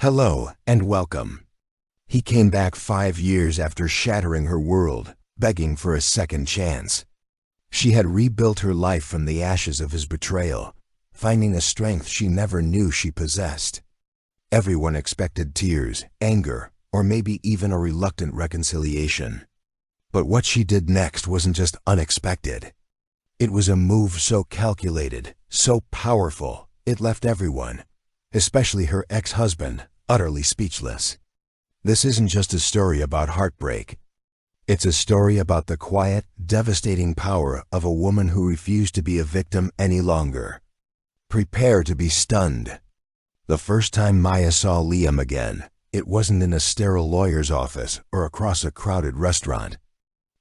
Hello and welcome. He came back 5 years after shattering her world, begging for a second chance. She had rebuilt her life from the ashes of his betrayal, finding a strength she never knew she possessed. Everyone expected tears, anger, or maybe even a reluctant reconciliation. But what she did next wasn't just unexpected. It was a move so calculated, so powerful, it left everyone, especially her ex-husband, utterly speechless. This isn't just a story about heartbreak. It's a story about the quiet, devastating power of a woman who refused to be a victim any longer. Prepare to be stunned. The first time Maya saw Liam again, it wasn't in a sterile lawyer's office or across a crowded restaurant.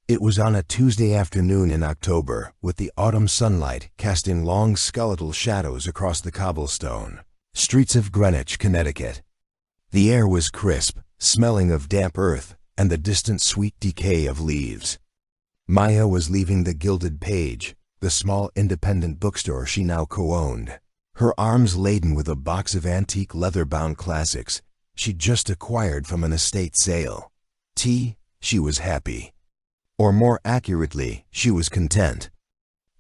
It was on a Tuesday afternoon in October, with the autumn sunlight casting long skeletal shadows across the cobblestone streets of Greenwich, Connecticut. The air was crisp, smelling of damp earth and the distant sweet decay of leaves. Maya was leaving the Gilded Page, the small independent bookstore she now co-owned, her arms laden with a box of antique leather-bound classics she'd just acquired from an estate sale. She was happy. Or more accurately, she was content.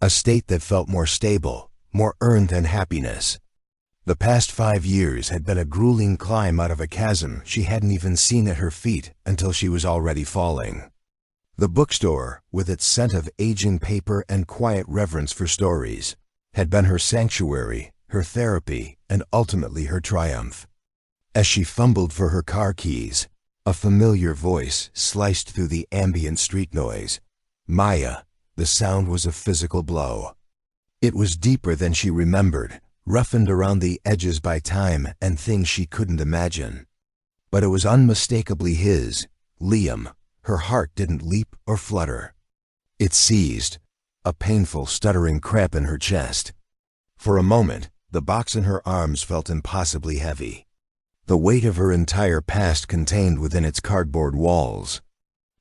A state that felt more stable, more earned than happiness. The past 5 years had been a grueling climb out of a chasm she hadn't even seen at her feet until she was already falling. The bookstore, with its scent of aging paper and quiet reverence for stories, had been her sanctuary, her therapy, and ultimately her triumph. As she fumbled for her car keys, a familiar voice sliced through the ambient street noise. Maya, the sound was a physical blow. It was deeper than she remembered, roughened around the edges by time and things she couldn't imagine. But it was unmistakably his, Liam. Her heart didn't leap or flutter. It seized, a painful, stuttering cramp in her chest. For a moment, the box in her arms felt impossibly heavy. The weight of her entire past contained within its cardboard walls.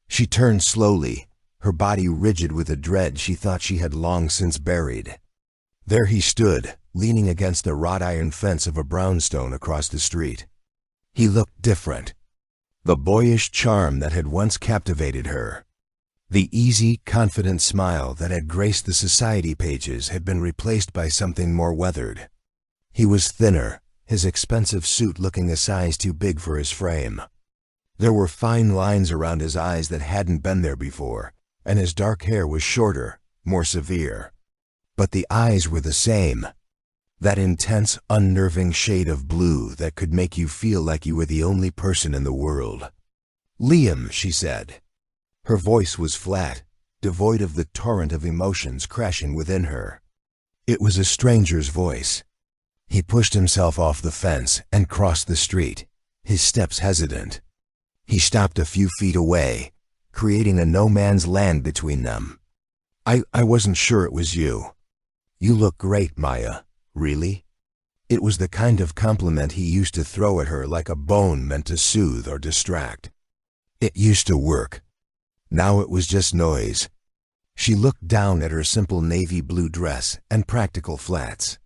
She turned slowly, her body rigid with a dread she thought she had long since buried. There he stood, leaning against the wrought iron fence of a brownstone across the street. He looked different. The boyish charm that had once captivated her, the easy, confident smile that had graced the society pages had been replaced by something more weathered. He was thinner, his expensive suit looking a size too big for his frame. There were fine lines around his eyes that hadn't been there before, and his dark hair was shorter, more severe. But the eyes were the same. That intense, unnerving shade of blue that could make you feel like you were the only person in the world. "Liam," she said. Her voice was flat, devoid of the torrent of emotions crashing within her. It was a stranger's voice. He pushed himself off the fence and crossed the street, his steps hesitant. He stopped a few feet away, creating a no-man's land between them. I wasn't sure it was you." "You look great, Maya." "Really?" It was the kind of compliment he used to throw at her like a bone meant to soothe or distract. It used to work. Now it was just noise. She looked down at her simple navy blue dress and practical flats.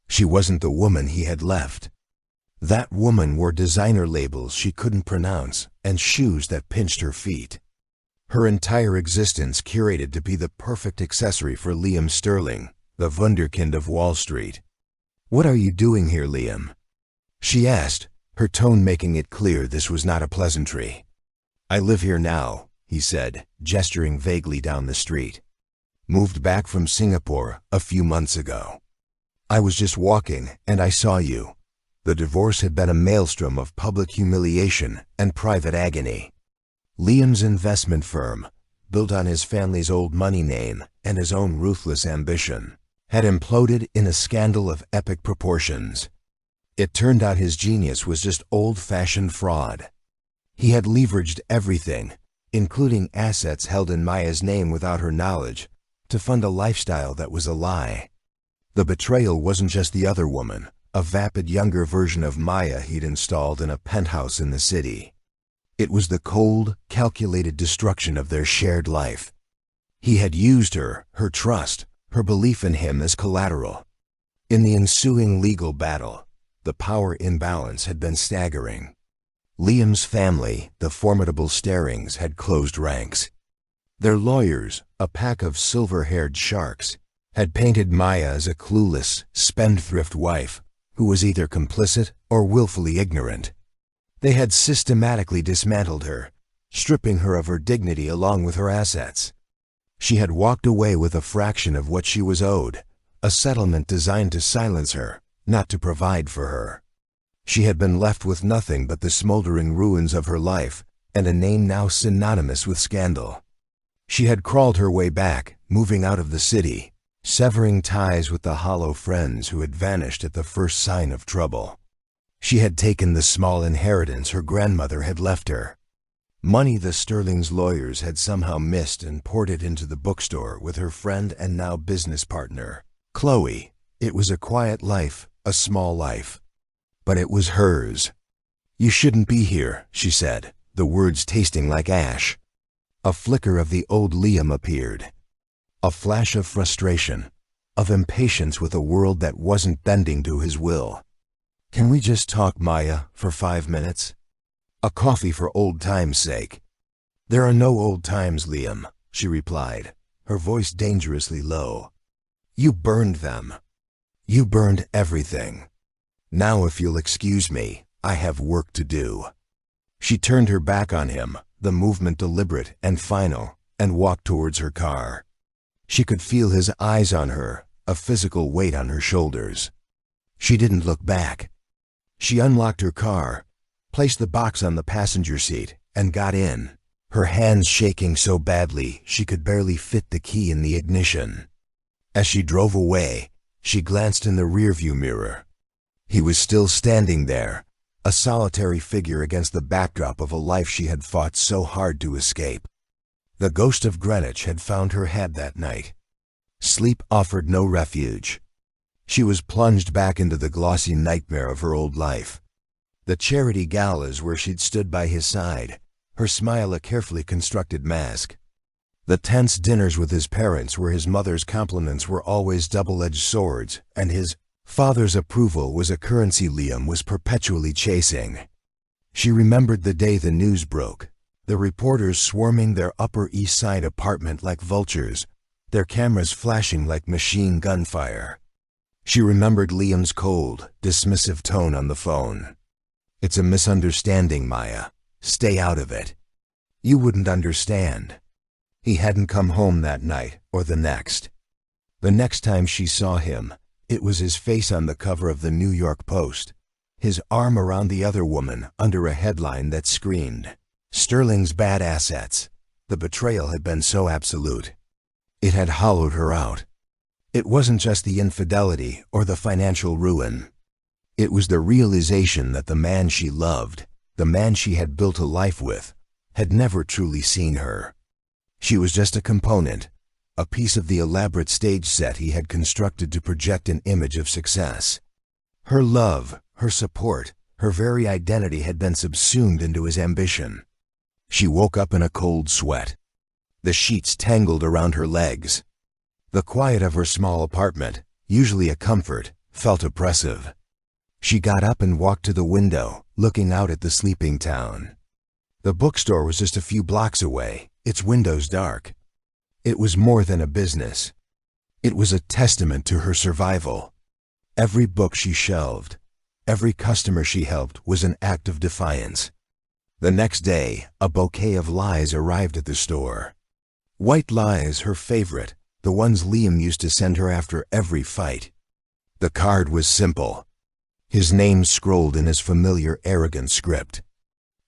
She wasn't the woman he had left. That woman wore designer labels she couldn't pronounce and shoes that pinched her feet. Her entire existence curated to be the perfect accessory for Liam Sterling, the wunderkind of Wall Street. "What are you doing here, Liam?" she asked, her tone making it clear this was not a pleasantry. "I live here now," he said, gesturing vaguely down the street. "Moved back from Singapore a few months ago. I was just walking and I saw you." The divorce had been a maelstrom of public humiliation and private agony. Liam's investment firm, built on his family's old money name and his own ruthless ambition, had imploded in a scandal of epic proportions. It turned out his genius was just old-fashioned fraud. He had leveraged everything, including assets held in Maya's name without her knowledge, to fund a lifestyle that was a lie. The betrayal wasn't just the other woman, a vapid younger version of Maya he'd installed in a penthouse in the city. It was the cold, calculated destruction of their shared life. He had used her trust, her belief in him as collateral. In the ensuing legal battle, The power imbalance had been staggering. Liam's family, the formidable Starrings, had closed ranks. Their lawyers, a pack of silver-haired sharks, had painted Maya as a clueless, spendthrift wife who was either complicit or willfully ignorant. They had systematically dismantled her, stripping her of her dignity along with her assets. She had walked away with a fraction of what she was owed, a settlement designed to silence her, not to provide for her. She had been left with nothing but the smoldering ruins of her life and a name now synonymous with scandal. She had crawled her way back, moving out of the city, severing ties with the hollow friends who had vanished at the first sign of trouble. She had taken the small inheritance her grandmother had left her. Money the Sterling's lawyers had somehow missed, and poured it into the bookstore with her friend and now business partner, Chloe. It was a quiet life, a small life. But it was hers. "You shouldn't be here," she said, the words tasting like ash. A flicker of the old Liam appeared. A flash of frustration, of impatience with a world that wasn't bending to his will. "Can we just talk, Maya, for 5 minutes? A coffee for old time's sake." "There are no old times, Liam," she replied, her voice dangerously low. "You burned them. You burned everything. Now, if you'll excuse me, I have work to do." She turned her back on him, the movement deliberate and final, and walked towards her car. She could feel his eyes on her, a physical weight on her shoulders. She didn't look back. She unlocked her car, placed the box on the passenger seat, and got in, her hands shaking so badly she could barely fit the key in the ignition. As she drove away, she glanced in the rearview mirror. He was still standing there, a solitary figure against the backdrop of a life she had fought so hard to escape. The ghost of Greenwich had found her head that night. Sleep offered no refuge. She was plunged back into the glossy nightmare of her old life. The charity galas where she'd stood by his side, her smile a carefully constructed mask. The tense dinners with his parents where his mother's compliments were always double-edged swords, and his father's approval was a currency Liam was perpetually chasing. She remembered the day the news broke, the reporters swarming their Upper East Side apartment like vultures, their cameras flashing like machine gun fire. She remembered Liam's cold, dismissive tone on the phone. "It's a misunderstanding, Maya. Stay out of it." You wouldn't understand. He hadn't come home that night or the next. The next time she saw him, it was his face on the cover of the New York Post, his arm around the other woman under a headline that screamed, "Sterling's bad assets." The betrayal had been so absolute. It had hollowed her out. It wasn't just the infidelity or the financial ruin. It was the realization that the man she loved, the man she had built a life with, had never truly seen her. She was just a component, a piece of the elaborate stage set he had constructed to project an image of success. Her love, her support, her very identity had been subsumed into his ambition. She woke up in a cold sweat. The sheets tangled around her legs. The quiet of her small apartment, usually a comfort, felt oppressive. She got up and walked to the window, looking out at the sleeping town. The bookstore was just a few blocks away, its windows dark. It was more than a business. It was a testament to her survival. Every book she shelved, every customer she helped was an act of defiance. The next day, a bouquet of lies arrived at the store. White lies, her favorite, the ones Liam used to send her after every fight. The card was simple. His name scrolled in his familiar, arrogant script.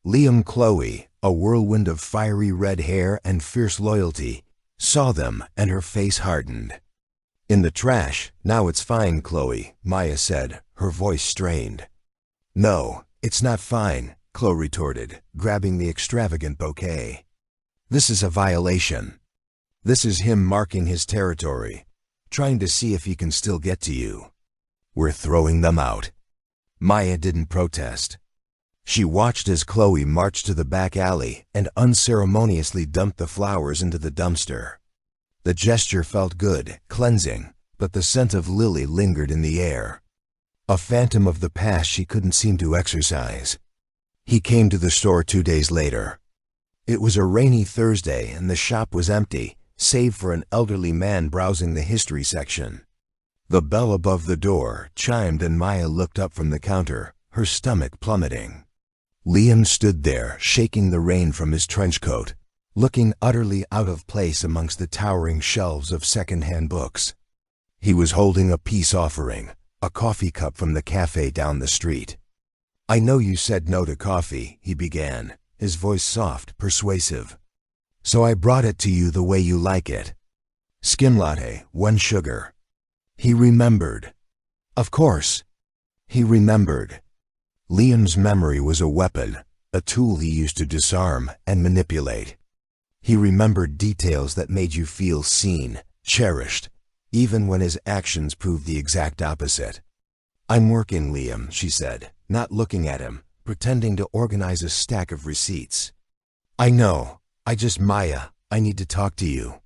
Liam Chloe, a whirlwind of fiery red hair and fierce loyalty, saw them and her face hardened. "In the trash. Now it's fine, Chloe," Maya said, her voice strained. "No, it's not fine," Chloe retorted, grabbing the extravagant bouquet. "This is a violation. This is him marking his territory, trying to see if he can still get to you. We're throwing them out." Maya didn't protest. She watched as Chloe marched to the back alley and unceremoniously dumped the flowers into the dumpster. The gesture felt good, cleansing, but the scent of lily lingered in the air. a phantom of the past she couldn't seem to exorcise. He came to the store 2 days later. It was a rainy Thursday and the shop was empty, save for an elderly man browsing the history section. The bell above the door chimed and Maya looked up from the counter, her stomach plummeting. Liam stood there, shaking the rain from his trench coat, looking utterly out of place amongst the towering shelves of second-hand books. He was holding a peace offering, a coffee cup from the cafe down the street. "I know you said no to coffee," he began, his voice soft, persuasive. "So I brought it to you the way you like it. Skim latte, 1 sugar." He remembered. Of course. He remembered. Liam's memory was a weapon, a tool he used to disarm and manipulate. He remembered details that made you feel seen, cherished, even when his actions proved the exact opposite. "I'm working, Liam," she said, not looking at him, pretending to organize a stack of receipts. "I know. Maya, I need to talk to you.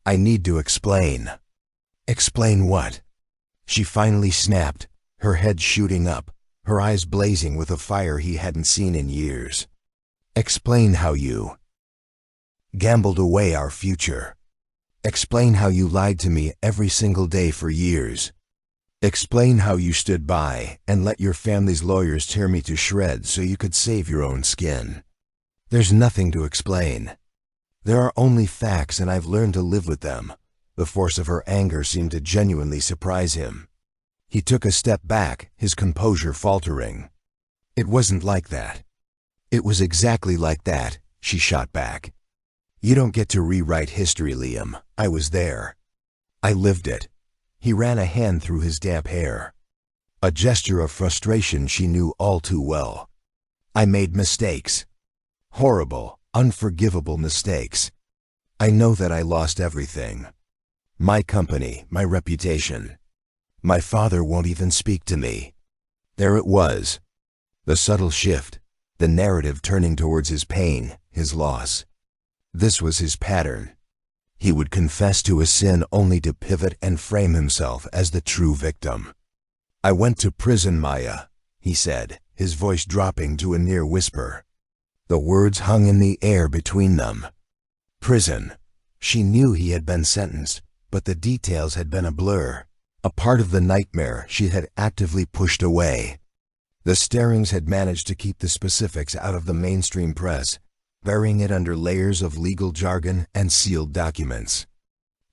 I need to explain." "Explain what?" She finally snapped, her head shooting up, her eyes blazing with a fire he hadn't seen in years. "Explain how you gambled away our future. Explain how you lied to me every single day for years. Explain how you stood by and let your family's lawyers tear me to shreds so you could save your own skin." "There's nothing to explain. There are only facts and I've learned to live with them." The force of her anger seemed to genuinely surprise him. He took a step back, his composure faltering. "It wasn't like that." "It was exactly like that," she shot back. "You don't get to rewrite history, Liam. I was there. I lived it." He ran a hand through his damp hair. A gesture of frustration she knew all too well. "I made mistakes. Horrible, unforgivable mistakes. I know that I lost everything. My company, my reputation. My father won't even speak to me." There it was. The subtle shift, the narrative turning towards his pain, his loss. This was his pattern. He would confess to a sin only to pivot and frame himself as the true victim. "I went to prison, Maya," he said, his voice dropping to a near whisper. The words hung in the air between them. Prison. She knew he had been sentenced, but the details had been a blur, a part of the nightmare she had actively pushed away. The Starrings had managed to keep the specifics out of the mainstream press, burying it under layers of legal jargon and sealed documents.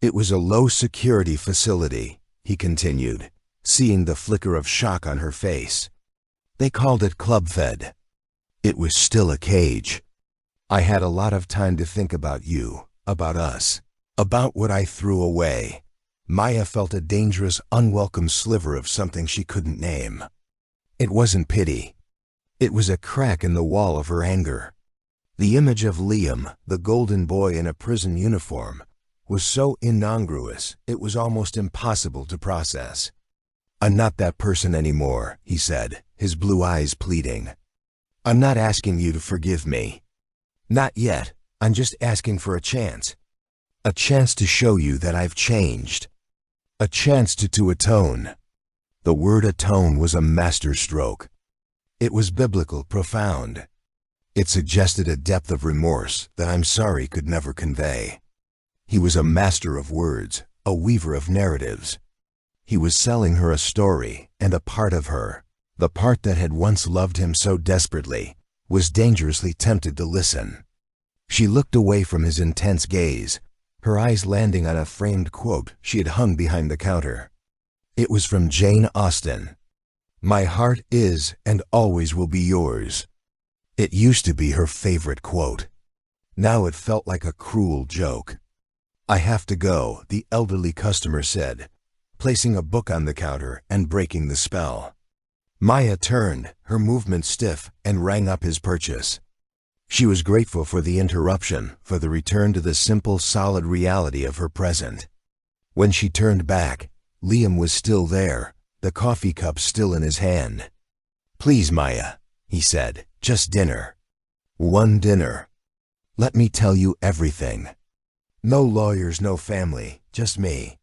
"It was a low-security facility," he continued, seeing the flicker of shock on her face. "They called it Club Fed. It was still a cage. I had a lot of time to think about you, about us, about what I threw away." Maya felt a dangerous, unwelcome sliver of something she couldn't name. It wasn't pity. It was a crack in the wall of her anger. The image of Liam, the golden boy in a prison uniform, was so incongruous it was almost impossible to process. "I'm not that person anymore," he said, his blue eyes pleading. "I'm not asking you to forgive me. Not yet. I'm just asking for a chance. A chance to show you that I've changed. A chance to atone." The word atone was a masterstroke. It was biblical, profound. It suggested a depth of remorse that "I'm sorry" could never convey. He was a master of words, a weaver of narratives. He was selling her a story, and a part of her, the part that had once loved him so desperately, was dangerously tempted to listen. She looked away from his intense gaze, her eyes landing on a framed quote she had hung behind the counter. It was from Jane Austen. "My heart is and always will be yours." It used to be her favorite quote. Now it felt like a cruel joke. "I have to go," the elderly customer said, placing a book on the counter and breaking the spell. Maya turned, her movement stiff, and rang up his purchase. She was grateful for the interruption, for the return to the simple, solid reality of her present. When she turned back, Liam was still there, the coffee cup still in his hand. "Please, Maya," he said, "just dinner. One dinner. Let me tell you everything. No lawyers, no family, just me.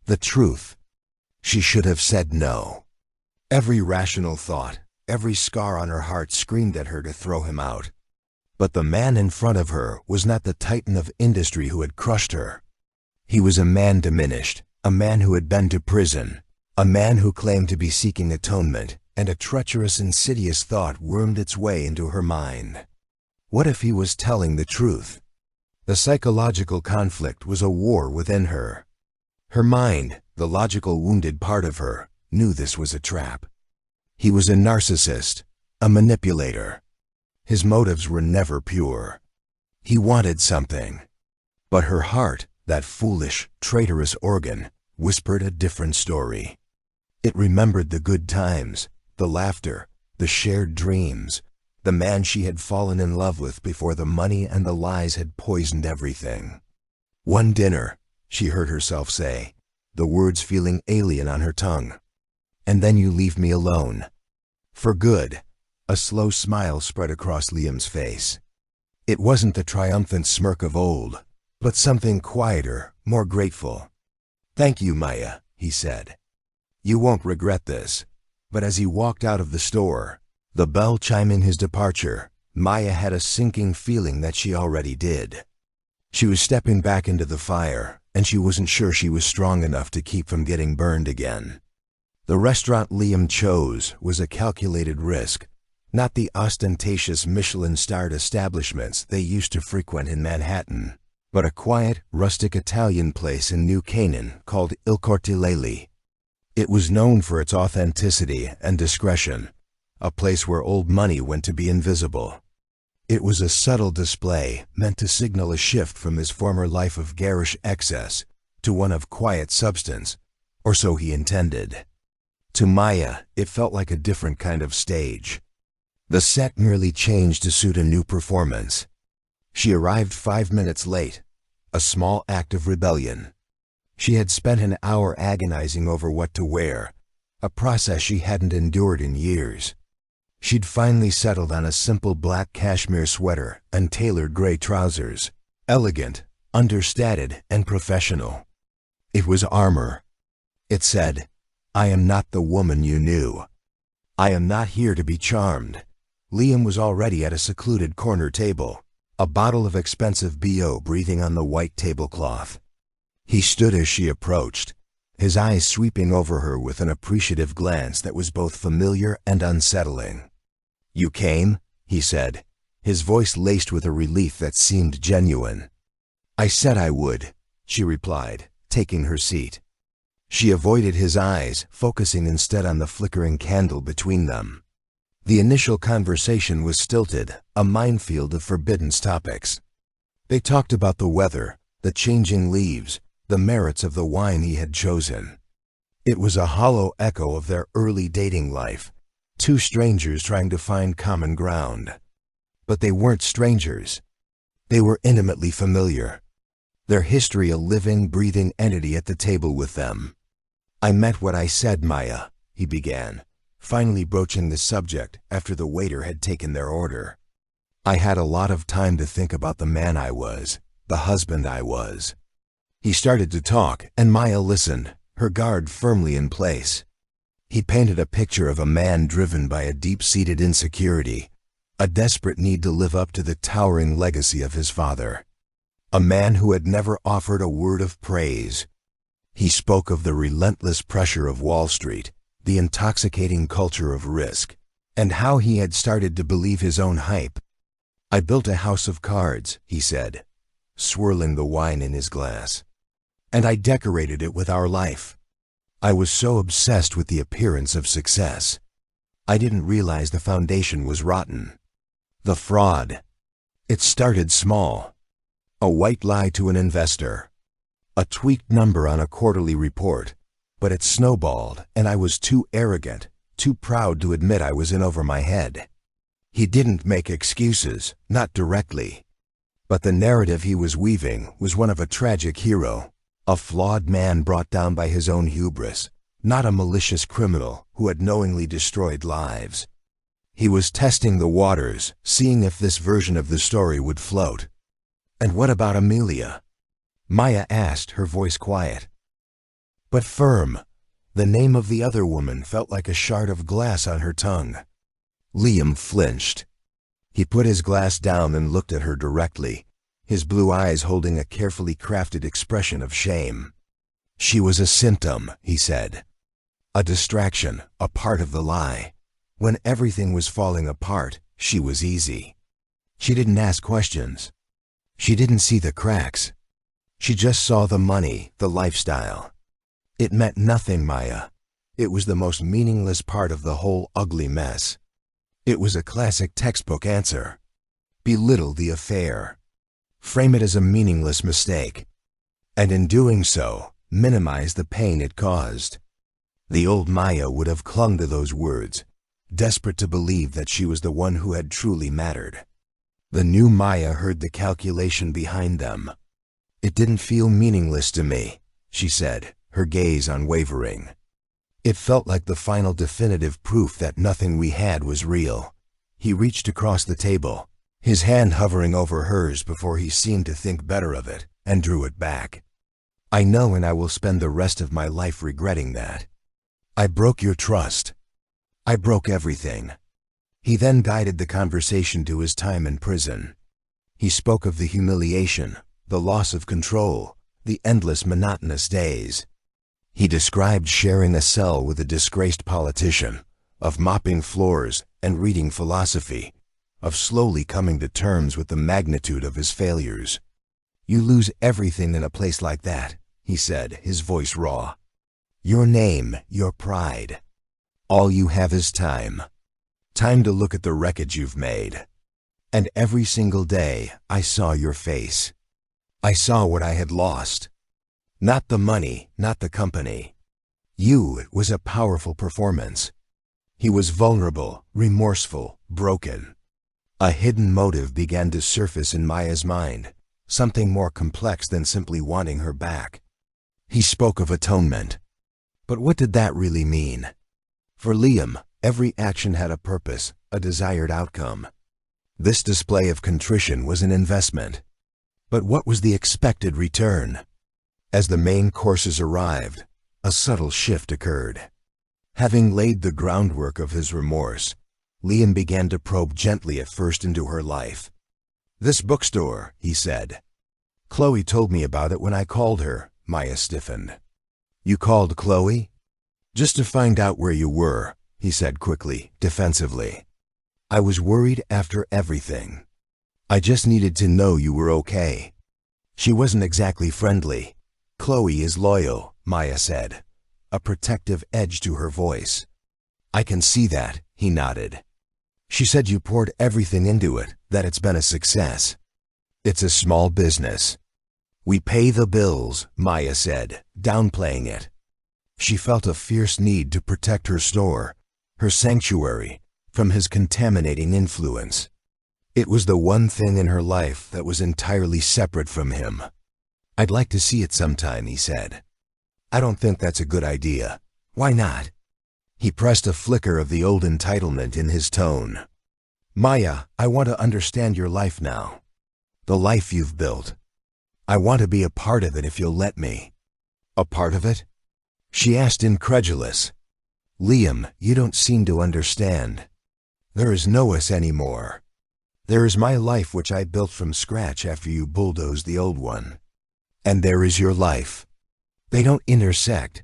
The truth." She should have said no. Every rational thought, every scar on her heart screamed at her to throw him out. But the man in front of her was not the titan of industry who had crushed her. He was a man diminished, a man who had been to prison, a man who claimed to be seeking atonement, and a treacherous, insidious thought wormed its way into her mind. What if he was telling the truth? The psychological conflict was a war within her. Her mind, the logical wounded part of her, knew this was a trap. He was a narcissist, a manipulator. His motives were never pure. He wanted something. But her heart, that foolish, traitorous organ, whispered a different story. It remembered the good times, the laughter, the shared dreams, the man she had fallen in love with before the money and the lies had poisoned everything. One dinner, she heard herself say, the words feeling alien on her tongue. And then you leave me alone. For good. A slow smile spread across Liam's face. It wasn't the triumphant smirk of old, but something quieter, more grateful. Thank you, Maya, he said. You won't regret this. But as he walked out of the store, the bell chiming his departure, Maya had a sinking feeling that she already did. She was stepping back into the fire, and she wasn't sure she was strong enough to keep from getting burned again. The restaurant Liam chose was a calculated risk, not the ostentatious Michelin-starred establishments they used to frequent in Manhattan, but a quiet, rustic Italian place in New Canaan called Il Cortilele. It was known for its authenticity and discretion, a place where old money went to be invisible. It was a subtle display meant to signal a shift from his former life of garish excess to one of quiet substance, or so he intended. To Maya, it felt like a different kind of stage. The set merely changed to suit a new performance. She arrived 5 minutes late, a small act of rebellion. She had spent an hour agonizing over what to wear, a process she hadn't endured in years. She'd finally settled on a simple black cashmere sweater and tailored gray trousers, elegant, understated, and professional. It was armor. It said, I am not the woman you knew. I am not here to be charmed. Liam was already at a secluded corner table, a bottle of expensive BO breathing on the white tablecloth. He stood as she approached, his eyes sweeping over her with an appreciative glance that was both familiar and unsettling. You came? He said, his voice laced with a relief that seemed genuine. I said I would, she replied, taking her seat. She avoided his eyes, focusing instead on the flickering candle between them. The initial conversation was stilted, a minefield of forbidden topics. They talked about the weather, the changing leaves, the merits of the wine he had chosen. It was a hollow echo of their early dating life, two strangers trying to find common ground. But they weren't strangers. They were intimately familiar, their history a living, breathing entity at the table with them. I meant what I said, Maya, he began, finally broaching the subject after the waiter had taken their order. I had a lot of time to think about the man I was, the husband I was. He started to talk, and Maya listened, her guard firmly in place. He painted a picture of a man driven by a deep-seated insecurity, a desperate need to live up to the towering legacy of his father. A man who had never offered a word of praise. He spoke of the relentless pressure of Wall Street, the intoxicating culture of risk, and how he had started to believe his own hype. I built a house of cards, he said, swirling the wine in his glass. And I decorated it with our life. I was so obsessed with the appearance of success. I didn't realize the foundation was rotten. The fraud. It started small. A white lie to an investor. A tweaked number on a quarterly report. But it snowballed, and I was too arrogant, too proud to admit I was in over my head. He didn't make excuses, not directly. But the narrative he was weaving was one of a tragic hero. A flawed man brought down by his own hubris, not a malicious criminal who had knowingly destroyed lives. He was testing the waters, seeing if this version of the story would float. And what about Amelia? Maya asked, her voice quiet, but firm. The name of the other woman felt like a shard of glass on her tongue. Liam flinched. He put his glass down and looked at her directly, his blue eyes holding a carefully crafted expression of shame. She was a symptom, he said. A distraction, a part of the lie. When everything was falling apart, she was easy. She didn't ask questions. She didn't see the cracks. She just saw the money, the lifestyle. It meant nothing, Maya. It was the most meaningless part of the whole ugly mess. It was a classic textbook answer. Belittle the affair. Frame it as a meaningless mistake. And in doing so, minimize the pain it caused. The old Maya would have clung to those words, desperate to believe that she was the one who had truly mattered. The new Maya heard the calculation behind them. It didn't feel meaningless to me, she said, her gaze unwavering. It felt like the final definitive proof that nothing we had was real. He reached across the table, his hand hovering over hers before he seemed to think better of it, and drew it back. I know, and I will spend the rest of my life regretting that. I broke your trust. I broke everything. He then guided the conversation to his time in prison. He spoke of the humiliation, the loss of control, the endless monotonous days. He described sharing a cell with a disgraced politician, of mopping floors and reading philosophy, of slowly coming to terms with the magnitude of his failures. You lose everything in a place like that, he said, his voice raw. Your name, your pride. All you have is time. Time to look at the wreckage you've made. And every single day, I saw your face. I saw what I had lost. Not the money, not the company. You, it was a powerful performance. He was vulnerable, remorseful, broken. A hidden motive began to surface in Maya's mind, something more complex than simply wanting her back. He spoke of atonement. But what did that really mean? For Liam, every action had a purpose, a desired outcome. This display of contrition was an investment. But what was the expected return? As the main courses arrived, a subtle shift occurred. Having laid the groundwork of his remorse, Liam began to probe gently at first into her life. This bookstore, he said. Chloe told me about it when I called her, Maya stiffened. You called Chloe? Just to find out where you were, he said quickly, defensively. I was worried after everything. I just needed to know you were okay. She wasn't exactly friendly. Chloe is loyal, Maya said, a protective edge to her voice. I can see that, he nodded. She said you poured everything into it, that it's been a success. It's a small business. We pay the bills, Maya said, downplaying it. She felt a fierce need to protect her store, her sanctuary, from his contaminating influence. It was the one thing in her life that was entirely separate from him. I'd like to see it sometime, he said. I don't think that's a good idea. Why not? He pressed a flicker of the old entitlement in his tone. Maya, I want to understand your life now. The life you've built. I want to be a part of it if you'll let me. A part of it? She asked, incredulous. Liam, you don't seem to understand. There is no us anymore. There is my life which I built from scratch after you bulldozed the old one. And there is your life. They don't intersect.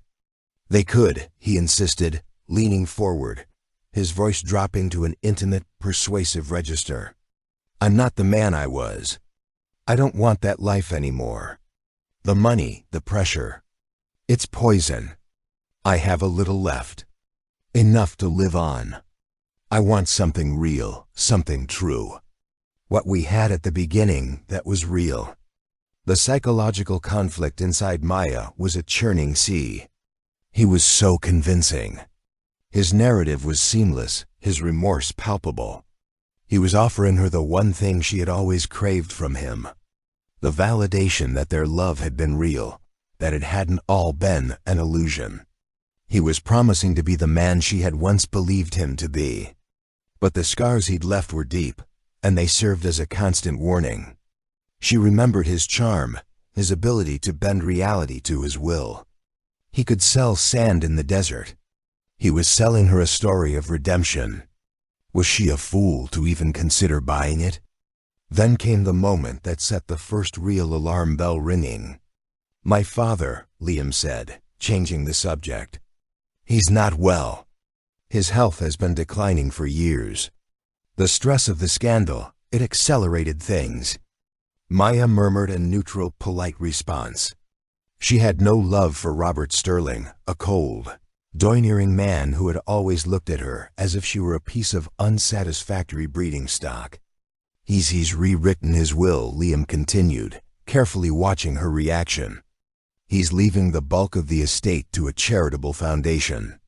They could, he insisted, leaning forward, his voice dropping to an intimate, persuasive register. I'm not the man I was. I don't want that life anymore. The money, the pressure. It's poison. I have a little left. Enough to live on. I want something real, something true. What we had at the beginning, that was real. The psychological conflict inside Maya was a churning sea. He was so convincing. His narrative was seamless, his remorse palpable. He was offering her the one thing she had always craved from him. The validation that their love had been real, that it hadn't all been an illusion. He was promising to be the man she had once believed him to be. But the scars he'd left were deep, and they served as a constant warning. She remembered his charm, his ability to bend reality to his will. He could sell sand in the desert. He was selling her a story of redemption. Was she a fool to even consider buying it? Then came the moment that set the first real alarm bell ringing. "My father," Liam said, changing the subject. "He's not well. His health has been declining for years. The stress of the scandal, it accelerated things." Maya murmured a neutral, polite response. She had no love for Robert Sterling, a cold, domineering man who had always looked at her as if she were a piece of unsatisfactory breeding stock. He's rewritten his will," Liam continued, carefully watching her reaction. "He's leaving the bulk of the estate to a charitable foundation.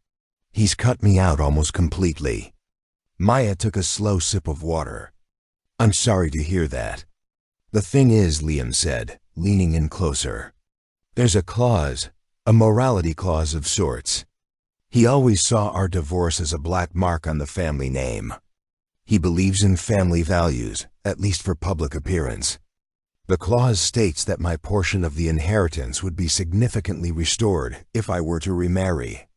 He's cut me out almost completely." Maya took a slow sip of water. "I'm sorry to hear that." "The thing is," Liam said, leaning in closer, "there's a clause, a morality clause of sorts. He always saw our divorce as a black mark on the family name. He believes in family values, at least for public appearance. The clause states that my portion of the inheritance would be significantly restored if I were to remarry.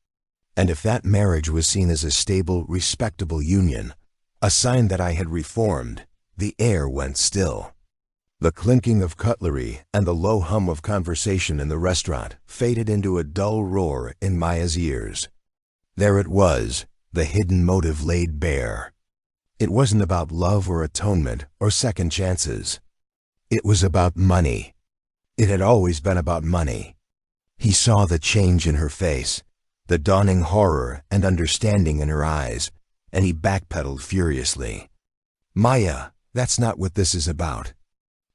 And if that marriage was seen as a stable, respectable union, a sign that I had reformed, the air went still." The clinking of cutlery and the low hum of conversation in the restaurant faded into a dull roar in Maya's ears. There it was, the hidden motive laid bare. It wasn't about love or atonement or second chances. It was about money. It had always been about money. He saw the change in her face, the dawning horror and understanding in her eyes, and he backpedaled furiously. "Maya, that's not what this is about.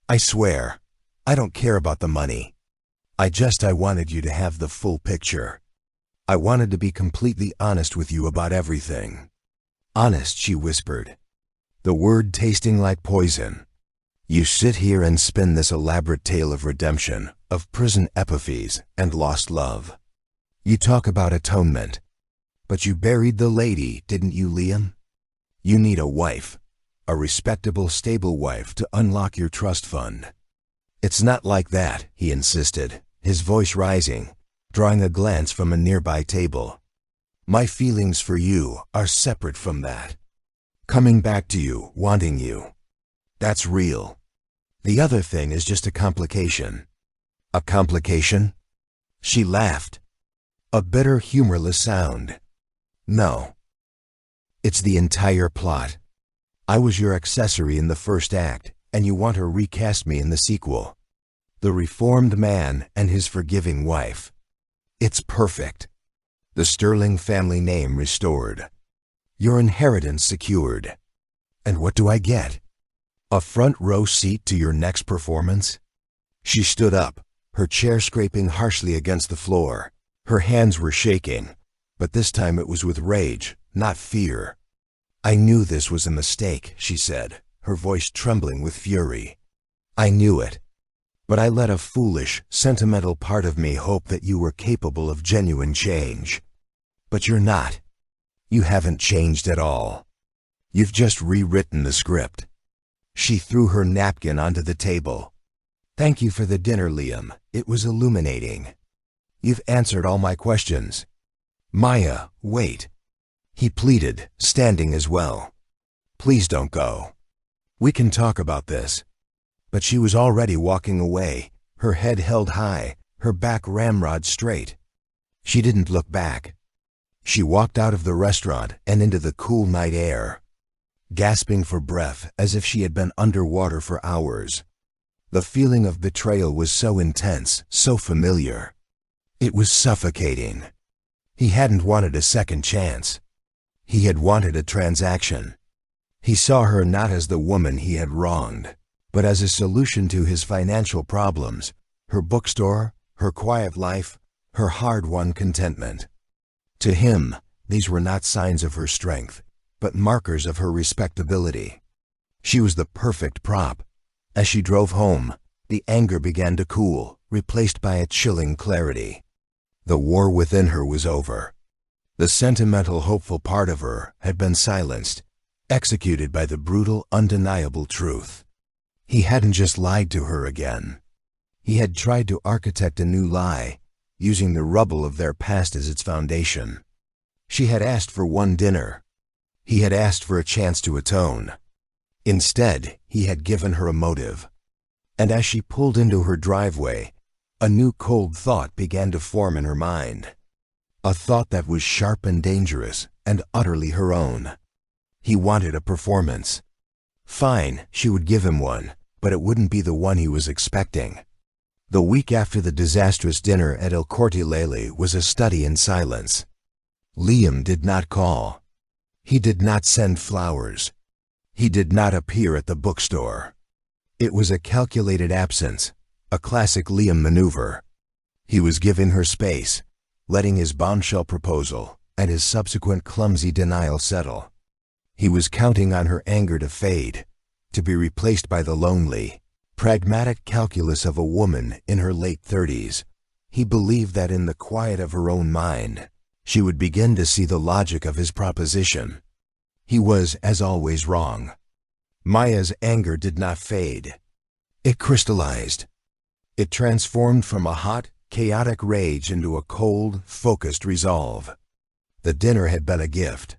I swear, I don't care about the money. I wanted you to have the full picture. I wanted to be completely honest with you about everything." "Honest," she whispered, the word tasting like poison. "You sit here and spin this elaborate tale of redemption, of prison epiphies and lost love. You talk about atonement. But you buried the lady, didn't you, Liam? You need a wife, a respectable, stable wife to unlock your trust fund." "It's not like that," he insisted, his voice rising, drawing a glance from a nearby table. "My feelings for you are separate from that. Coming back to you, wanting you. That's real. The other thing is just a complication." "A complication?" She laughed. A bitter, humorless sound. "No. It's the entire plot. I was your accessory in the first act, and you want to recast me in the sequel. The reformed man and his forgiving wife. It's perfect. The Sterling family name restored. Your inheritance secured. And what do I get? A front row seat to your next performance?" She stood up, her chair scraping harshly against the floor. Her hands were shaking, but this time it was with rage, not fear. "I knew this was a mistake," she said, her voice trembling with fury. "I knew it. But I let a foolish, sentimental part of me hope that you were capable of genuine change. But you're not. You haven't changed at all. You've just rewritten the script." She threw her napkin onto the table. "Thank you for the dinner, Liam. It was illuminating. You've answered all my questions." "Maya, wait," he pleaded, standing as well. "Please don't go. We can talk about this." But she was already walking away, her head held high, her back ramrod straight. She didn't look back. She walked out of the restaurant and into the cool night air, gasping for breath as if she had been underwater for hours. The feeling of betrayal was so intense, so familiar. It was suffocating. He hadn't wanted a second chance. He had wanted a transaction. He saw her not as the woman he had wronged, but as a solution to his financial problems, her bookstore, her quiet life, her hard-won contentment. To him, these were not signs of her strength, but markers of her respectability. She was the perfect prop. As she drove home, the anger began to cool, replaced by a chilling clarity. The war within her was over. The sentimental, hopeful part of her had been silenced, executed by the brutal, undeniable truth. He hadn't just lied to her again. He had tried to architect a new lie, using the rubble of their past as its foundation. She had asked for one dinner. He had asked for a chance to atone. Instead, he had given her a motive. And as she pulled into her driveway, a new cold thought began to form in her mind. A thought that was sharp and dangerous, and utterly her own. He wanted a performance. Fine, she would give him one, but it wouldn't be the one he was expecting. The week after the disastrous dinner at El Corte Lele was a study in silence. Liam did not call. He did not send flowers. He did not appear at the bookstore. It was a calculated absence, a classic Liam maneuver. He was giving her space, letting his bombshell proposal and his subsequent clumsy denial settle. He was counting on her anger to fade, to be replaced by the lonely, pragmatic calculus of a woman in her late 30s. He believed that in the quiet of her own mind, she would begin to see the logic of his proposition. He was, as always, wrong. Maya's anger did not fade. It crystallized. It transformed from a hot, chaotic rage into a cold, focused resolve. The dinner had been a gift.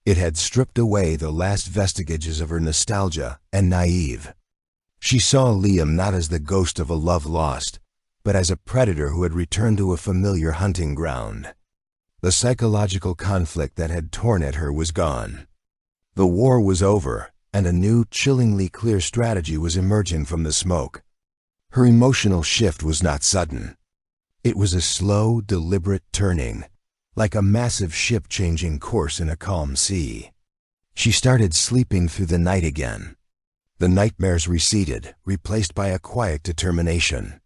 It had stripped away the last vestiges of her nostalgia and naive. She saw Liam not as the ghost of a love lost, but as a predator who had returned to a familiar hunting ground. The psychological conflict that had torn at her was gone. The war was over, and a new, chillingly clear strategy was emerging from the smoke. Her emotional shift was not sudden. It was a slow, deliberate turning, like a massive ship changing course in a calm sea. She started sleeping through the night again. The nightmares receded, replaced by a quiet determination.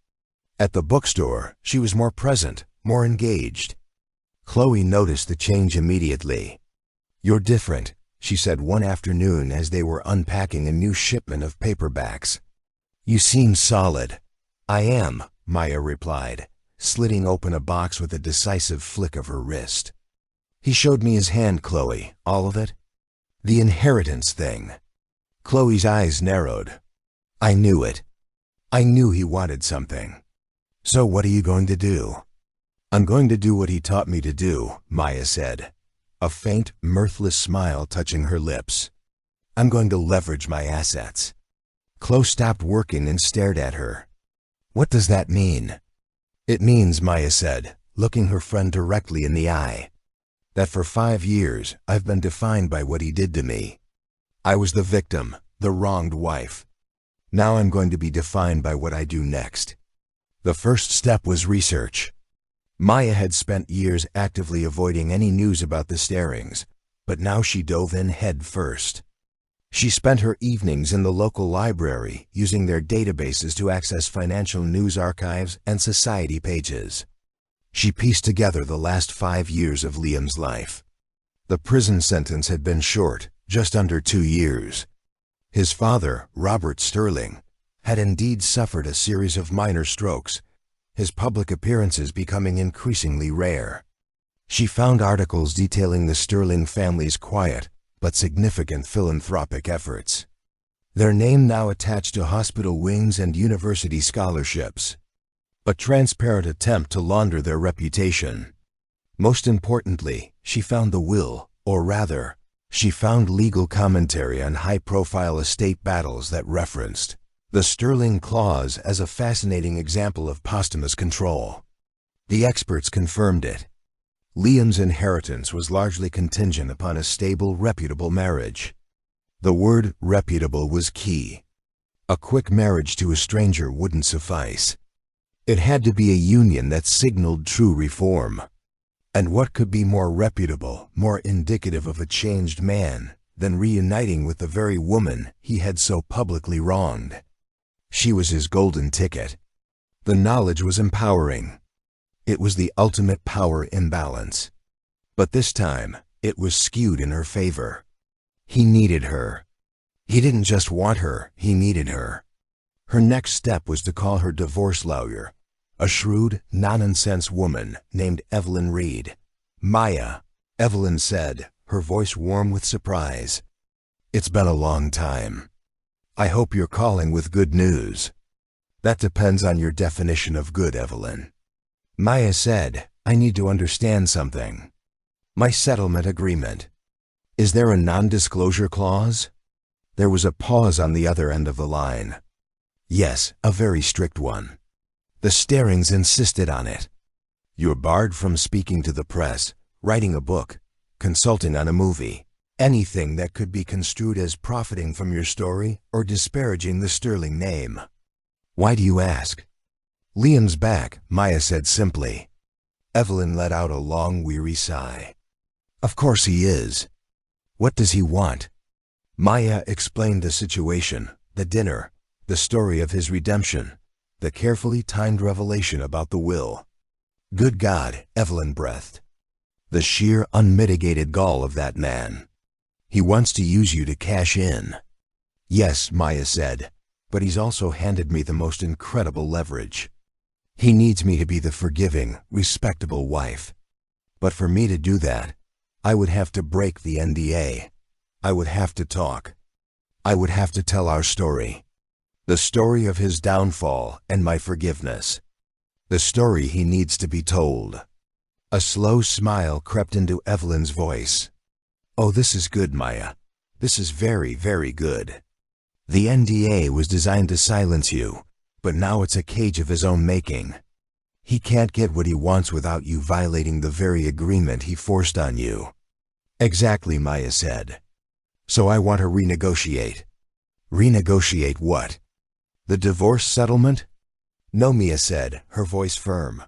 At the bookstore, she was more present, more engaged. Chloe noticed the change immediately. "You're different," she said one afternoon as they were unpacking a new shipment of paperbacks. "You seem solid." "I am," Maya replied, slitting open a box with a decisive flick of her wrist. "He showed me his hand, Chloe. All of it?" "The inheritance thing." Chloe's eyes narrowed. "I knew it. I knew he wanted something." "So what are you going to do?" "I'm going to do what he taught me to do," Maya said, a faint, mirthless smile touching her lips. "I'm going to leverage my assets." Chloe stopped working and stared at her. "What does that mean?" "It means," Maya said, looking her friend directly in the eye, "that for 5 years I've been defined by what he did to me. I was the victim, the wronged wife. Now I'm going to be defined by what I do next." The first step was research. Maya had spent years actively avoiding any news about the Starings, but now she dove in head first. She spent her evenings in the local library using their databases to access financial news archives and society pages. She pieced together the last 5 years of Liam's life. The prison sentence had been short, just under 2 years. His father, Robert Sterling, had indeed suffered a series of minor strokes, his public appearances becoming increasingly rare. She found articles detailing the Sterling family's quiet but significant philanthropic efforts. Their name now attached to hospital wings and university scholarships. A transparent attempt to launder their reputation. Most importantly, she found the will, or rather, she found legal commentary on high-profile estate battles that referenced the Sterling clause as a fascinating example of posthumous control. The experts confirmed it. Liam's inheritance was largely contingent upon a stable, reputable marriage. The word reputable was key. A quick marriage to a stranger wouldn't suffice. It had to be a union that signaled true reform. And what could be more reputable, more indicative of a changed man, than reuniting with the very woman he had so publicly wronged? She was his golden ticket. The knowledge was empowering. It was the ultimate power imbalance. But this time, it was skewed in her favor. He needed her. He didn't just want her, he needed her. Her next step was to call her divorce lawyer, a shrewd, no-nonsense woman named Evelyn Reed. "Maya," Evelyn said, her voice warm with surprise. "It's been a long time. I hope you're calling with good news." "That depends on your definition of good, Evelyn." Maya said, I need to understand something. My settlement agreement. Is there a non-disclosure clause? There was a pause on the other end of the line. Yes, a very strict one. The Starings insisted on it. You're barred from speaking to the press, writing a book, consulting on a movie, anything that could be construed as profiting from your story or disparaging the Sterling name. Why do you ask? Liam's back, Maya said simply. Evelyn let out a long, weary sigh. Of course he is. What does he want? Maya explained the situation, the dinner, the story of his redemption, the carefully timed revelation about the will. Good God, Evelyn breathed. The sheer, unmitigated gall of that man. He wants to use you to cash in. Yes, Maya said, but he's also handed me the most incredible leverage. He needs me to be the forgiving, respectable wife. But for me to do that, I would have to break the NDA. I would have to talk. I would have to tell our story. The story of his downfall and my forgiveness. The story he needs to be told. A slow smile crept into Evelyn's voice. Oh, this is good, Maya. This is very, very good. The NDA was designed to silence you, but now it's a cage of his own making. He can't get what he wants without you violating the very agreement he forced on you. Exactly, Maya said. So I want to renegotiate. Renegotiate what? The divorce settlement? No, Mia said, her voice firm.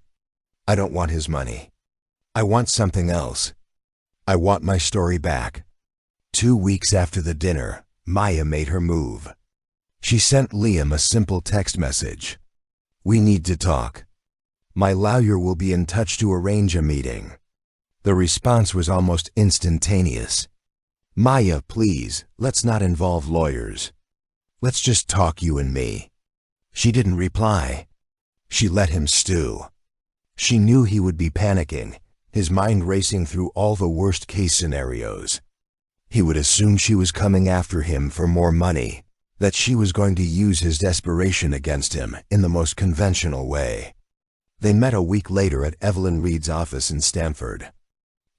I don't want his money. I want something else. I want my story back. 2 weeks after the dinner, Maya made her move. She sent Liam a simple text message. We need to talk. My lawyer will be in touch to arrange a meeting. The response was almost instantaneous. Maya, please, let's not involve lawyers. Let's just talk, you and me. She didn't reply. She let him stew. She knew he would be panicking, his mind racing through all the worst-case scenarios. He would assume she was coming after him for more money, that she was going to use his desperation against him in the most conventional way. They met a week later at Evelyn Reed's office in Stamford.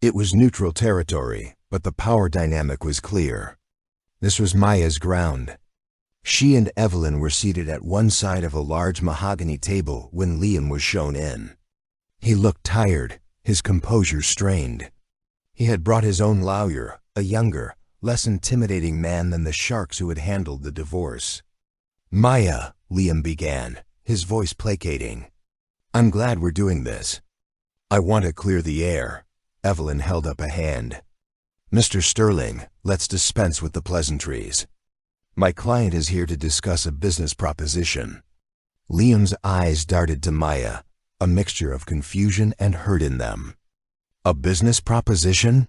It was neutral territory, but the power dynamic was clear. This was Maya's ground. She and Evelyn were seated at one side of a large mahogany table when Liam was shown in. He looked tired, his composure strained. He had brought his own lawyer, a younger, less intimidating man than the sharks who had handled the divorce. Maya, Liam began, his voice placating. I'm glad we're doing this. I want to clear the air. Evelyn held up a hand. Mr. Sterling, let's dispense with the pleasantries. My client is here to discuss a business proposition. Liam's eyes darted to Maya, a mixture of confusion and hurt in them. A business proposition?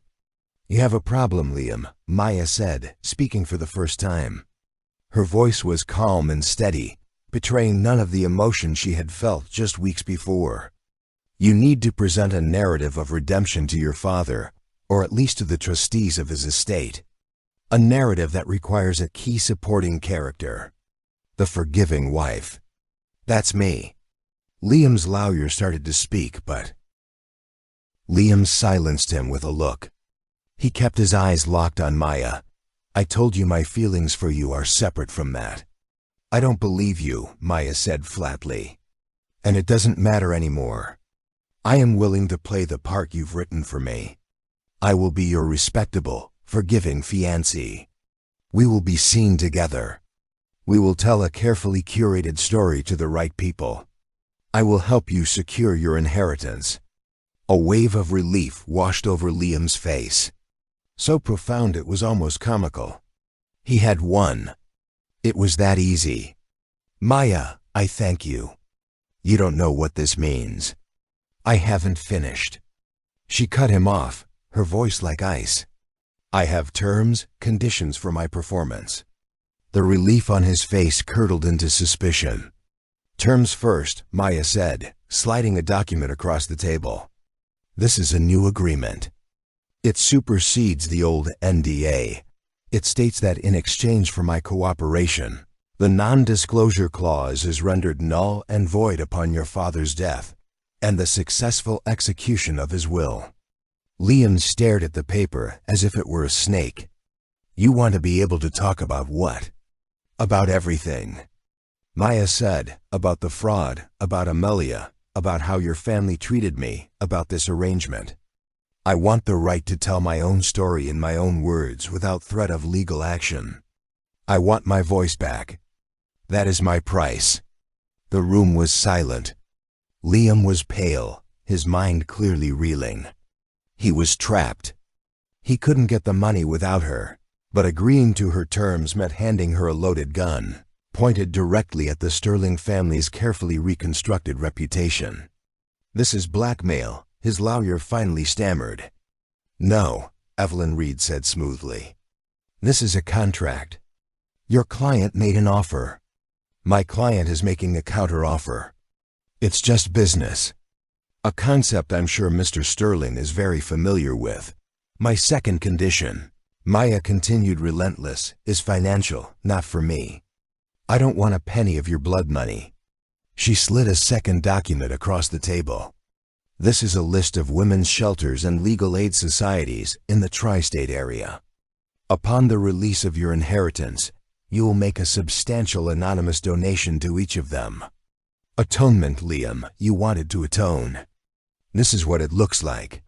You have a problem, Liam, Maya said, speaking for the first time. Her voice was calm and steady, betraying none of the emotion she had felt just weeks before. You need to present a narrative of redemption to your father, or at least to the trustees of his estate. A narrative that requires a key supporting character. The forgiving wife. That's me. Liam's lawyer started to speak, but Liam silenced him with a look. He kept his eyes locked on Maya. I told you my feelings for you are separate from that. I don't believe you, Maya said flatly. And it doesn't matter anymore. I am willing to play the part you've written for me. I will be your respectable, forgiving fiancé. We will be seen together. We will tell a carefully curated story to the right people. I will help you secure your inheritance. A wave of relief washed over Liam's face. So profound it was almost comical. He had won. It was that easy. Maya, I thank you. You don't know what this means. I haven't finished. She cut him off, her voice like ice. I have terms, conditions for my performance. The relief on his face curdled into suspicion. Terms first, Maya said, sliding a document across the table. This is a new agreement. It supersedes the old NDA. It states that in exchange for my cooperation, the non-disclosure clause is rendered null and void upon your father's death, and the successful execution of his will. Liam stared at the paper as if it were a snake. You want to be able to talk about what? About everything. Maya said, about the fraud, about Amelia, about how your family treated me, about this arrangement. I want the right to tell my own story in my own words without threat of legal action. I want my voice back. That is my price. The room was silent. Liam was pale, his mind clearly reeling. He was trapped. He couldn't get the money without her, but agreeing to her terms meant handing her a loaded gun, pointed directly at the Sterling family's carefully reconstructed reputation. This is blackmail, his lawyer finally stammered. No, Evelyn Reed said smoothly. This is a contract. Your client made an offer. My client is making a counter-offer. It's just business. A concept I'm sure Mr. Sterling is very familiar with. My second condition, Maya continued relentless, is financial, not for me. I don't want a penny of your blood money. She slid a second document across the table. This is a list of women's shelters and legal aid societies in the tri-state area. Upon the release of your inheritance, you will make a substantial anonymous donation to each of them. Atonement, Liam, you wanted to atone. This is what it looks like.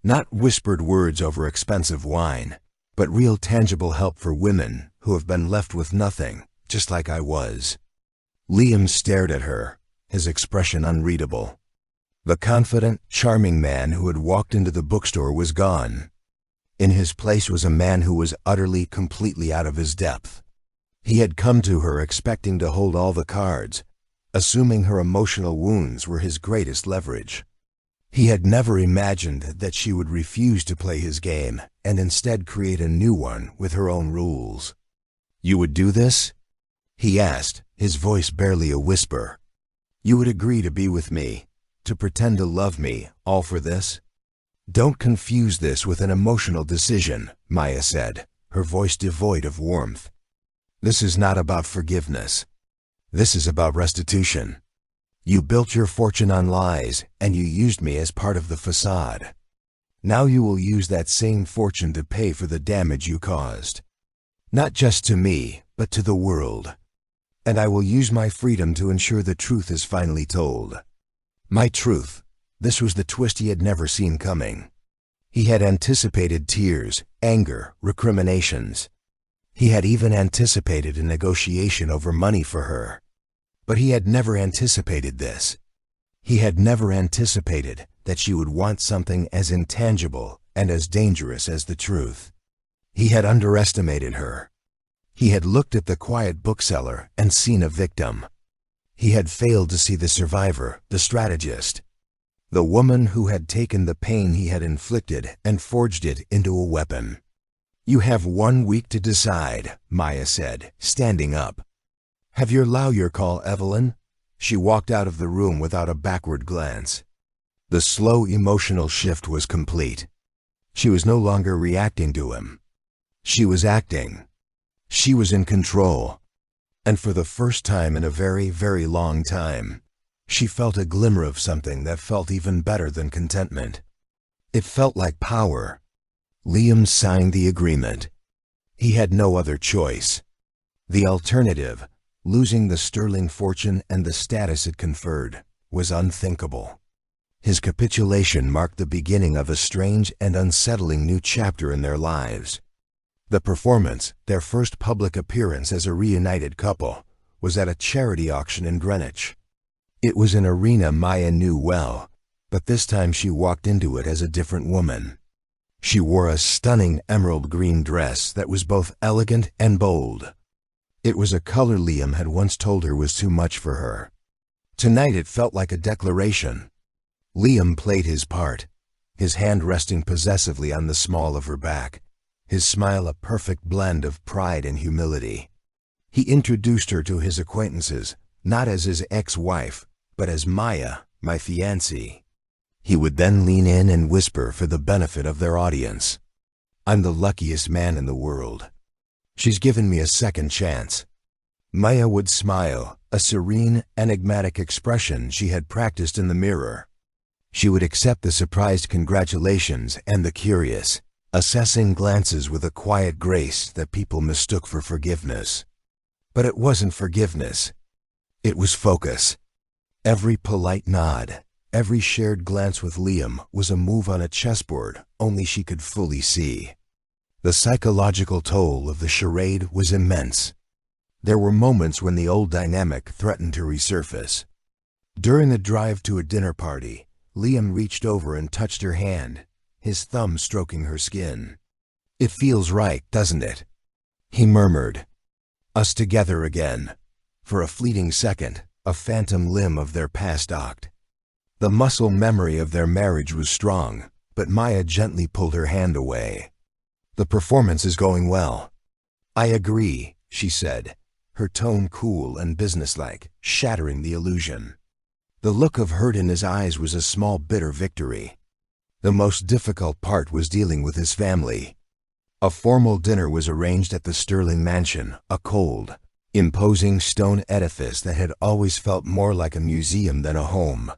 Not whispered words over expensive wine, but real tangible help for women who have been left with nothing, just like I was. Liam stared at her, his expression unreadable. The confident, charming man who had walked into the bookstore was gone. In his place was a man who was utterly, completely out of his depth. He had come to her expecting to hold all the cards, assuming her emotional wounds were his greatest leverage. He had never imagined that she would refuse to play his game and instead create a new one with her own rules. You would do this? He asked, his voice barely a whisper. You would agree to be with me, to pretend to love me, all for this? Don't confuse this with an emotional decision, Maya said, her voice devoid of warmth. This is not about forgiveness. This is about restitution. You built your fortune on lies, and you used me as part of the facade. Now you will use that same fortune to pay for the damage you caused. Not just to me, but to the world. And I will use my freedom to ensure the truth is finally told. My truth. This was the twist he had never seen coming. He had anticipated tears, anger, recriminations. He had even anticipated a negotiation over money for her. But he had never anticipated this. He had never anticipated that she would want something as intangible and as dangerous as the truth. He had underestimated her. He had looked at the quiet bookseller and seen a victim. He had failed to see the survivor, the strategist. The woman who had taken the pain he had inflicted and forged it into a weapon. You have 1 week to decide, Maya said, standing up. Have your lawyer call Evelyn? She walked out of the room without a backward glance. The slow emotional shift was complete. She was no longer reacting to him. She was acting. She was in control. And for the first time in a very, very long time, she felt a glimmer of something that felt even better than contentment. It felt like power. Liam signed the agreement. He had no other choice. The alternative, losing the Sterling fortune and the status it conferred, was unthinkable. His capitulation marked the beginning of a strange and unsettling new chapter in their lives. The performance, their first public appearance as a reunited couple, was at a charity auction in Greenwich. It was an arena Maya knew well, but this time she walked into it as a different woman. She wore a stunning emerald green dress that was both elegant and bold. It was a color Liam had once told her was too much for her. Tonight it felt like a declaration. Liam played his part, his hand resting possessively on the small of her back, his smile a perfect blend of pride and humility. He introduced her to his acquaintances, not as his ex-wife, but as Maya, my fiancée. He would then lean in and whisper for the benefit of their audience. I'm the luckiest man in the world. She's given me a second chance. Maya would smile, a serene, enigmatic expression she had practiced in the mirror, She would accept the surprised congratulations and the curious, assessing glances with a quiet grace that people mistook for forgiveness. But it wasn't forgiveness. It was focus. Every polite nod, every shared glance with Liam was a move on a chessboard only she could fully see. The psychological toll of the charade was immense. There were moments when the old dynamic threatened to resurface. During the drive to a dinner party, Liam reached over and touched her hand, his thumb stroking her skin. "It feels right, doesn't it?" he murmured. "Us together again." For a fleeting second, a phantom limb of their past oct. The muscle memory of their marriage was strong, but Maya gently pulled her hand away. "The performance is going well." "I agree," she said, her tone cool and businesslike, shattering the illusion. The look of hurt in his eyes was a small bitter victory. The most difficult part was dealing with his family. A formal dinner was arranged at the Sterling mansion, a cold, imposing stone edifice that had always felt more like a museum than a home.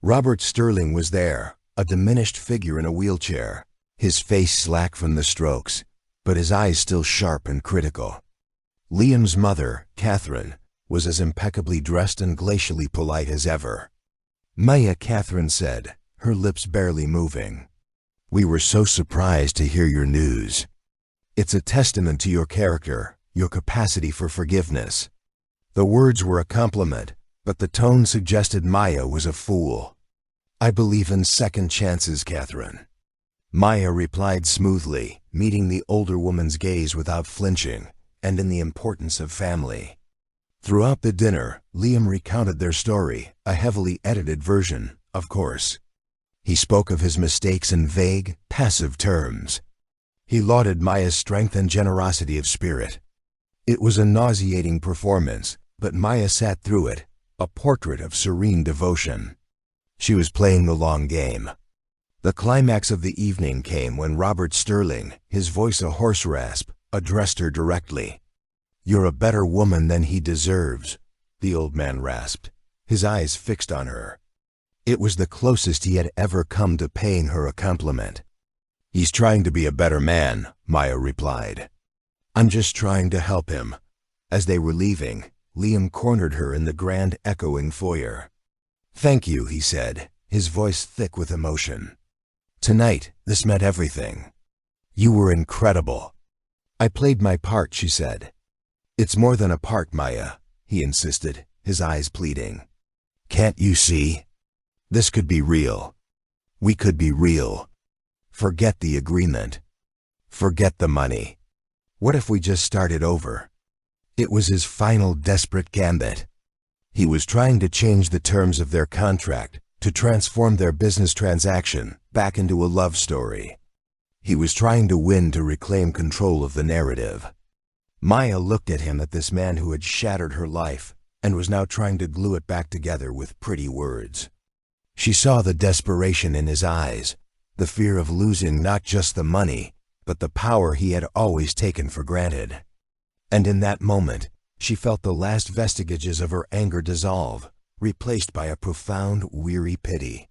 Robert Sterling was there, a diminished figure in a wheelchair, his face slack from the strokes, but his eyes still sharp and critical. Liam's mother, Catherine, was as impeccably dressed and glacially polite as ever. "Maya," Catherine said, her lips barely moving. "We were so surprised to hear your news. It's a testament to your character, your capacity for forgiveness." The words were a compliment, but the tone suggested Maya was a fool. "I believe in second chances, Catherine." Maya replied smoothly, meeting the older woman's gaze without flinching, and in the importance of family. Throughout the dinner, Liam recounted their story, a heavily edited version, of course. He spoke of his mistakes in vague, passive terms. He lauded Maya's strength and generosity of spirit. It was a nauseating performance, but Maya sat through it, a portrait of serene devotion. She was playing the long game. The climax of the evening came when Robert Sterling, his voice a hoarse rasp, addressed her directly. "You're a better woman than he deserves," the old man rasped, his eyes fixed on her. It was the closest he had ever come to paying her a compliment. "He's trying to be a better man," Maya replied. "I'm just trying to help him." As they were leaving, Liam cornered her in the grand echoing foyer. "Thank you," he said, his voice thick with emotion. "Tonight, this meant everything. You were incredible." "I played my part," she said. "It's more than a part, Maya," he insisted, his eyes pleading. "Can't you see? This could be real. We could be real. Forget the agreement. Forget the money. What if we just started over?" It was his final desperate gambit. He was trying to change the terms of their contract, to transform their business transaction back into a love story. He was trying to win to reclaim control of the narrative. Maya looked at him, at this man who had shattered her life and was now trying to glue it back together with pretty words. She saw the desperation in his eyes, the fear of losing not just the money, but the power he had always taken for granted. And in that moment, she felt the last vestiges of her anger dissolve, replaced by a profound, weary pity.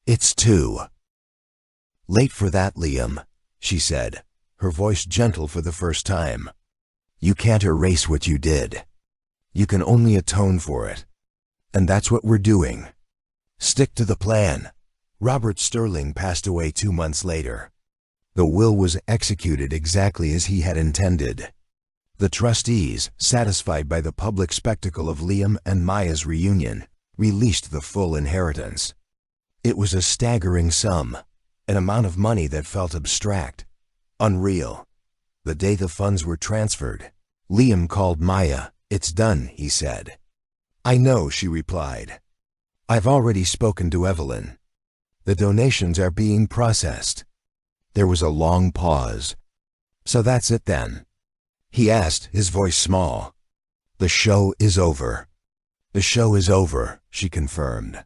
"It's too late for that, Liam," she said, her voice gentle for the first time. "You can't erase what you did. You can only atone for it. And that's what we're doing. Stick to the plan." Robert Sterling passed away 2 months later. The will was executed exactly as he had intended. The trustees, satisfied by the public spectacle of Liam and Maya's reunion, released the full inheritance. It was a staggering sum, an amount of money that felt abstract, unreal. The day the funds were transferred, Liam called Maya. "It's done," he said. "I know," she replied. "I've already spoken to Evelyn. The donations are being processed." There was a long pause. "So that's it then?" he asked, his voice small. "The show is over." "The show is over," she confirmed.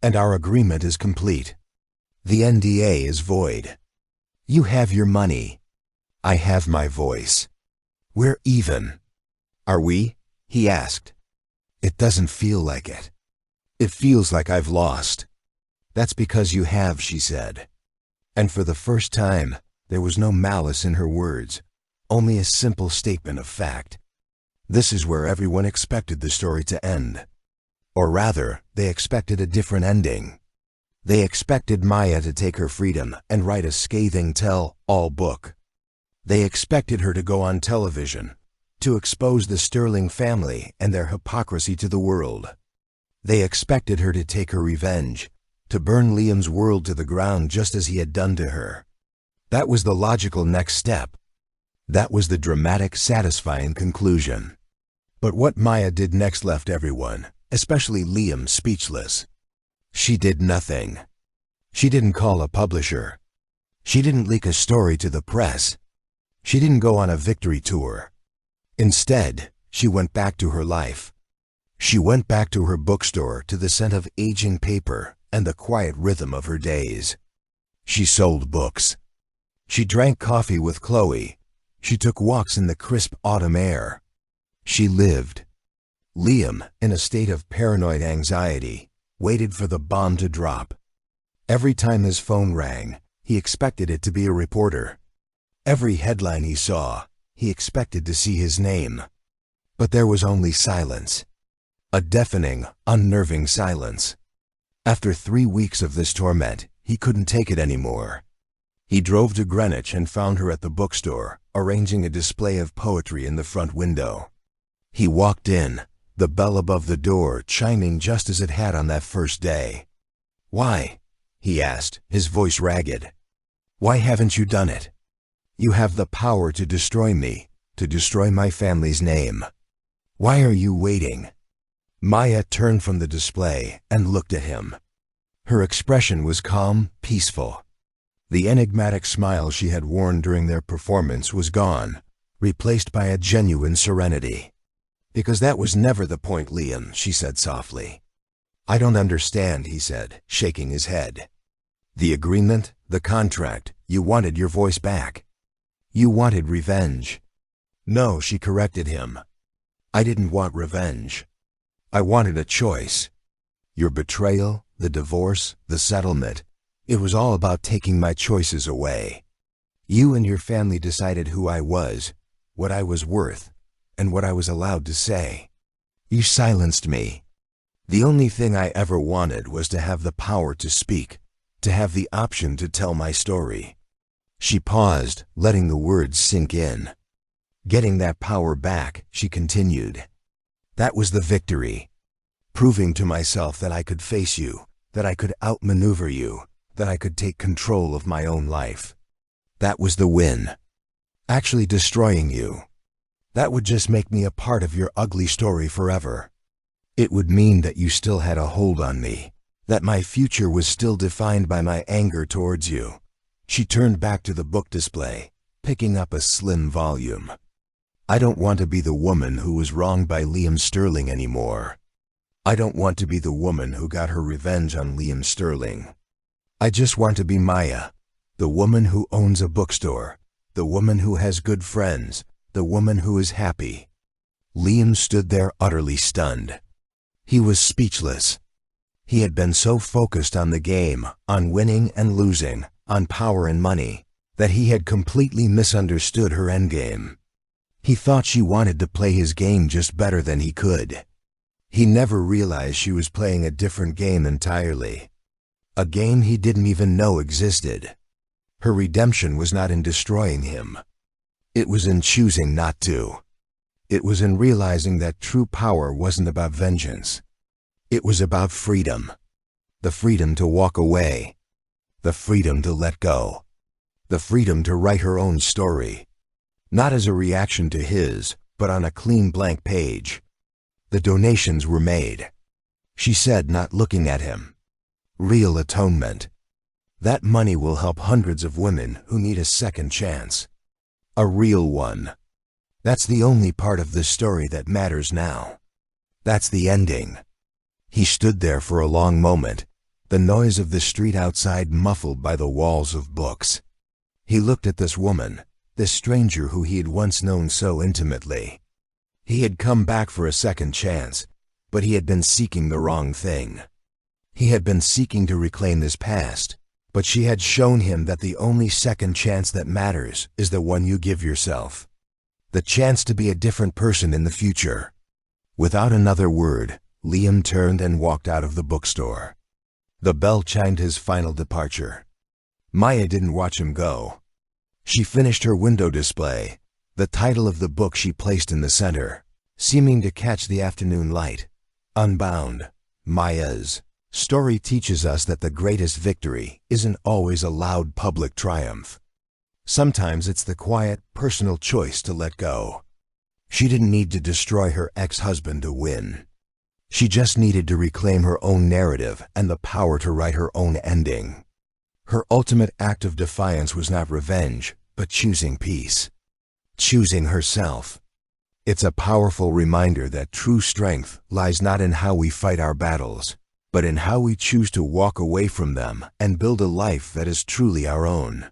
"And our agreement is complete. The NDA is void. You have your money. I have my voice. We're even." "Are we?" he asked. "It doesn't feel like it. It feels like I've lost. "That's because you have," she said. And for the first time, there was no malice in her words, only a simple statement of fact. This is where everyone expected the story to end. Or rather, they expected a different ending. They expected Maya to take her freedom and write a scathing tell-all book. They expected her to go on television, to expose the Sterling family and their hypocrisy to the world. They expected her to take her revenge, to burn Liam's world to the ground just as he had done to her. That was the logical next step. That was the dramatic, satisfying conclusion. But what Maya did next left everyone, especially Liam, speechless. She did nothing. She didn't call a publisher. She didn't leak a story to the press. She didn't go on a victory tour. Instead, she went back to her life. She went back to her bookstore, to the scent of aging paper and the quiet rhythm of her days. She sold books. She drank coffee with Chloe. She took walks in the crisp autumn air. She lived. Liam, in a state of paranoid anxiety, waited for the bomb to drop. Every time his phone rang, he expected it to be a reporter. Every headline he saw, he expected to see his name. But there was only silence. A deafening, unnerving silence. After 3 weeks of this torment, he couldn't take it anymore. He drove to Greenwich and found her at the bookstore, arranging a display of poetry in the front window. He walked in, the bell above the door chiming just as it had on that first day. "Why?" he asked, his voice ragged. "Why haven't you done it? You have the power to destroy me, to destroy my family's name. Why are you waiting?" Maya turned from the display and looked at him. Her expression was calm, peaceful. The enigmatic smile she had worn during their performance was gone, replaced by a genuine serenity. "Because that was never the point, Liam," she said softly. "I don't understand," he said, shaking his head. "The agreement, the contract, you wanted your voice back. You wanted revenge." "No," she corrected him. "I didn't want revenge. I wanted a choice. Your betrayal, the divorce, the settlement, it was all about taking my choices away. You and your family decided who I was, what I was worth, and what I was allowed to say. You silenced me. The only thing I ever wanted was to have the power to speak, to have the option to tell my story." She paused, letting the words sink in. "Getting that power back," she continued. "That was the victory. Proving to myself that I could face you, that I could outmaneuver you, that I could take control of my own life. That was the win. Actually destroying you, that would just make me a part of your ugly story forever. It would mean that you still had a hold on me, that my future was still defined by my anger towards you." She turned back to the book display, picking up a slim volume. "I don't want to be the woman who was wronged by Liam Sterling anymore. I don't want to be the woman who got her revenge on Liam Sterling. I just want to be Maya, the woman who owns a bookstore, the woman who has good friends, the woman who is happy." Liam stood there utterly stunned. He was speechless. He had been so focused on the game, on winning and losing, on power and money, that he had completely misunderstood her endgame. He thought she wanted to play his game just better than he could. He never realized she was playing a different game entirely. A game he didn't even know existed. Her redemption was not in destroying him. It was in choosing not to. It was in realizing that true power wasn't about vengeance. It was about freedom. The freedom to walk away. The freedom to let go. The freedom to write her own story. Not as a reaction to his, but on a clean blank page. The donations were made. She said, not looking at him. "Real atonement. That money will help hundreds of women who need a second chance. A real one. That's the only part of this story that matters now. That's the ending." He stood there for a long moment, the noise of the street outside muffled by the walls of books. He looked at this woman, this stranger who he had once known so intimately. He had come back for a second chance, but he had been seeking the wrong thing. He had been seeking to reclaim his past, but she had shown him that the only second chance that matters is the one you give yourself. The chance to be a different person in the future. Without another word, Liam turned and walked out of the bookstore. The bell chimed his final departure. Maya didn't watch him go. She finished her window display, the title of the book she placed in the center, seeming to catch the afternoon light. Unbound, Maya's story teaches us that the greatest victory isn't always a loud public triumph. Sometimes it's the quiet, personal choice to let go. She didn't need to destroy her ex-husband to win. She just needed to reclaim her own narrative and the power to write her own ending. Her ultimate act of defiance was not revenge, but choosing peace. Choosing herself. It's a powerful reminder that true strength lies not in how we fight our battles, but in how we choose to walk away from them and build a life that is truly our own.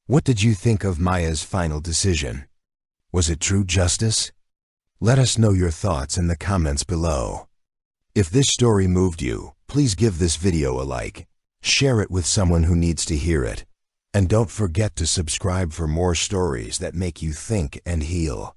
What did you think of Maya's final decision? Was it true justice? Let us know your thoughts in the comments below. If this story moved you, please give this video a like, share it with someone who needs to hear it, and don't forget to subscribe for more stories that make you think and heal.